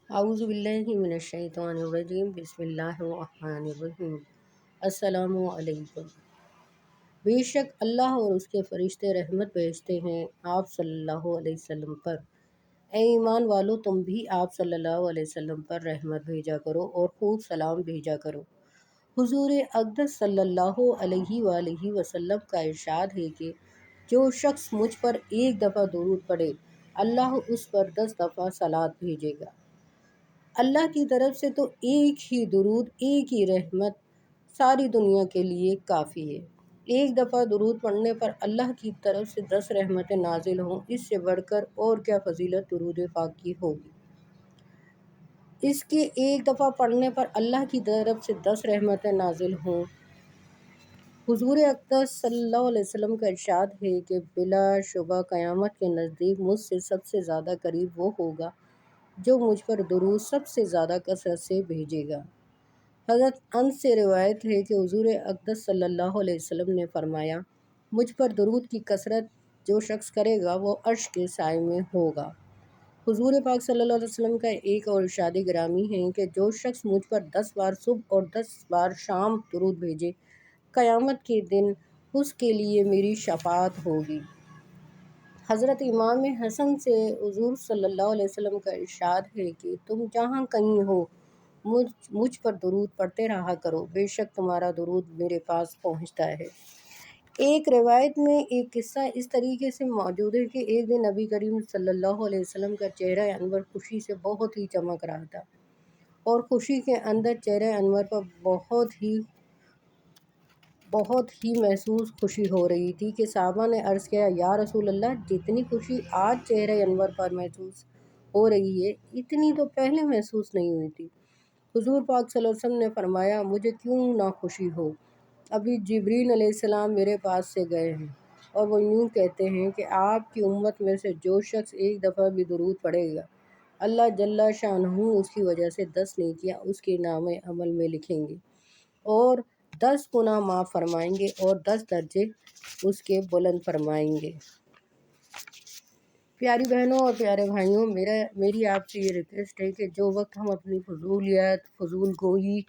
اعوذ باللہ من الشیطان الرجیم بسم اللہ الرحمن الرحیم۔ السلام علیکم۔ بے شک اللہ اور اس کے فرشتے رحمت بھیجتے ہیں آپ صلی اللہ علیہ وسلم پر۔ اے ایمان والو، تم بھی آپ صلی اللہ علیہ وسلم پر رحمت بھیجا کرو اور خوب سلام بھیجا کرو۔ حضور اقدس صلی اللہ علیہ وآلہ وسلم کا ارشاد ہے کہ جو شخص مجھ پر ایک دفعہ درود پڑھے اللہ اس پر 10 دفعہ صلوات بھیجے گا۔ اللہ کی طرف سے تو ایک ہی درود، ایک ہی رحمت ساری دنیا کے لیے کافی ہے۔ ایک دفعہ درود پڑھنے پر اللہ کی طرف سے 10 رحمتیں نازل ہوں، اس سے بڑھ کر اور کیا فضیلت درود پاک کی ہوگی۔ اس کے ایک دفعہ پڑھنے پر اللہ کی طرف سے 10 رحمتیں نازل ہوں۔ حضور اقدس صلی اللہ علیہ وسلم کا ارشاد ہے کہ بلا شبہ قیامت کے نزدیک مجھ سے سب سے زیادہ قریب وہ ہوگا جو مجھ پر درود سب سے زیادہ کثرت سے بھیجے گا۔ حضرت انس سے روایت ہے کہ حضور اقدس صلی اللہ علیہ وسلم نے فرمایا، مجھ پر درود کی کثرت جو شخص کرے گا وہ عرش کے سائے میں ہوگا۔ حضور پاک صلی اللہ علیہ وسلم کا ایک اور ارشاد گرامی ہے کہ جو شخص مجھ پر 10 بار صبح اور 10 بار شام درود بھیجے قیامت کے دن اس کے لیے میری شفاعت ہوگی۔ حضرت امام حسن سے حضور صلی اللہ علیہ وسلم کا ارشاد ہے کہ تم جہاں کہیں ہو مجھ پر درود پڑھتے رہا کرو، بے شک تمہارا درود میرے پاس پہنچتا ہے۔ ایک روایت میں ایک قصہ اس طریقے سے موجود ہے کہ ایک دن نبی کریم صلی اللہ علیہ وسلم کا چہرہ انور خوشی سے بہت ہی چمک رہا تھا اور خوشی کے اندر چہرہ انور پر بہت ہی محسوس خوشی ہو رہی تھی کہ صحابہ نے عرض کیا، یا رسول اللہ، جتنی خوشی آج چہرہ انور پر محسوس ہو رہی ہے اتنی تو پہلے محسوس نہیں ہوئی تھی۔ حضور پاک صلی اللہ علیہ وسلم نے فرمایا، مجھے کیوں نہ خوشی ہو، ابھی جبریل علیہ السلام میرے پاس سے گئے ہیں اور وہ یوں کہتے ہیں کہ آپ کی امت میں سے جو شخص ایک دفعہ بھی درود پڑھے گا اللہ جل شانہ اس کی وجہ سے 10 نیکیاں اس کے نام عمل میں لکھیں گے اور 10 گناہ معاف فرمائیں گے اور 10 درجے اس کے بلند فرمائیں گے۔ پیاری بہنوں اور پیارے بھائیوں، میری آپ سے یہ ریکویسٹ ہے کہ جو وقت ہم اپنی فضولیت، فضول گوئی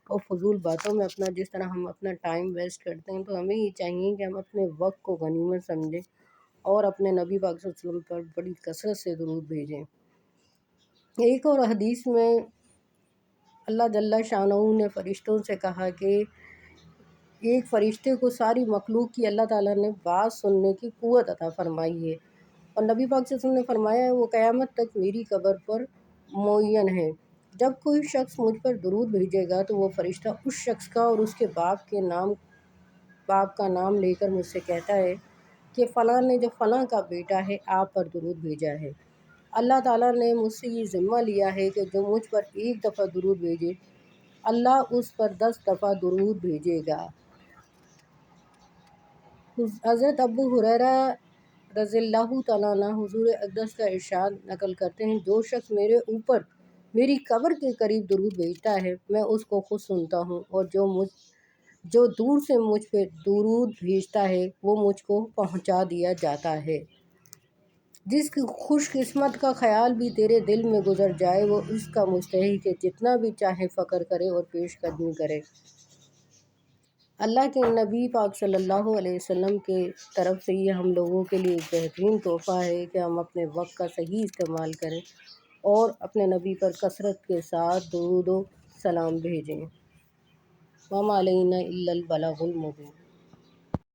اور فضول باتوں میں جس طرح ہم اپنا ٹائم ویسٹ کرتے ہیں، تو ہمیں یہ چاہیے کہ ہم اپنے وقت کو غنیمت سمجھیں اور اپنے نبی پاک صلی اللہ علیہ وسلم پر بڑی کثرت سے درود بھیجیں۔ ایک اور حدیث میں اللہ جل شانہ نے فرشتوں سے کہا کہ ایک فرشتے کو ساری مخلوق کی اللہ تعالیٰ نے بات سننے کی قوت عطا فرمائی ہے، اور نبی پاک صلی اللہ علیہ وسلم نے فرمایا ہے وہ قیامت تک میری قبر پر معین ہے۔ جب کوئی شخص مجھ پر درود بھیجے گا تو وہ فرشتہ اس شخص کا اور اس کے باپ کا نام لے کر مجھ سے کہتا ہے کہ فلاں نے جو فلاں کا بیٹا ہے آپ پر درود بھیجا ہے۔ اللہ تعالیٰ نے مجھ سے یہ ذمہ لیا ہے کہ جو مجھ پر ایک دفعہ درود بھیجے اللہ اس پر 10 دفعہ درود بھیجے گا۔ حضرت ابو ہریرہ رضی اللہ تعالیٰ عنہ حضور اقدس کا ارشاد نقل کرتے ہیں، جو شخص میرے اوپر میری قبر کے قریب درود بھیجتا ہے میں اس کو خود سنتا ہوں، اور جو دور سے مجھ پہ درود بھیجتا ہے وہ مجھ کو پہنچا دیا جاتا ہے۔ جس خوش قسمت کا خیال بھی تیرے دل میں گزر جائے وہ اس کا مستحق ہے، جتنا بھی چاہے فخر کرے اور پیش قدمی کرے۔ اللہ کے نبی پاک صلی اللہ علیہ وسلم کے طرف سے یہ ہم لوگوں کے لیے ایک بہترین تحفہ ہے کہ ہم اپنے وقت کا صحیح استعمال کریں اور اپنے نبی پر کثرت کے ساتھ درود و سلام بھیجیں۔ وما علینا الا البلاغ المبین۔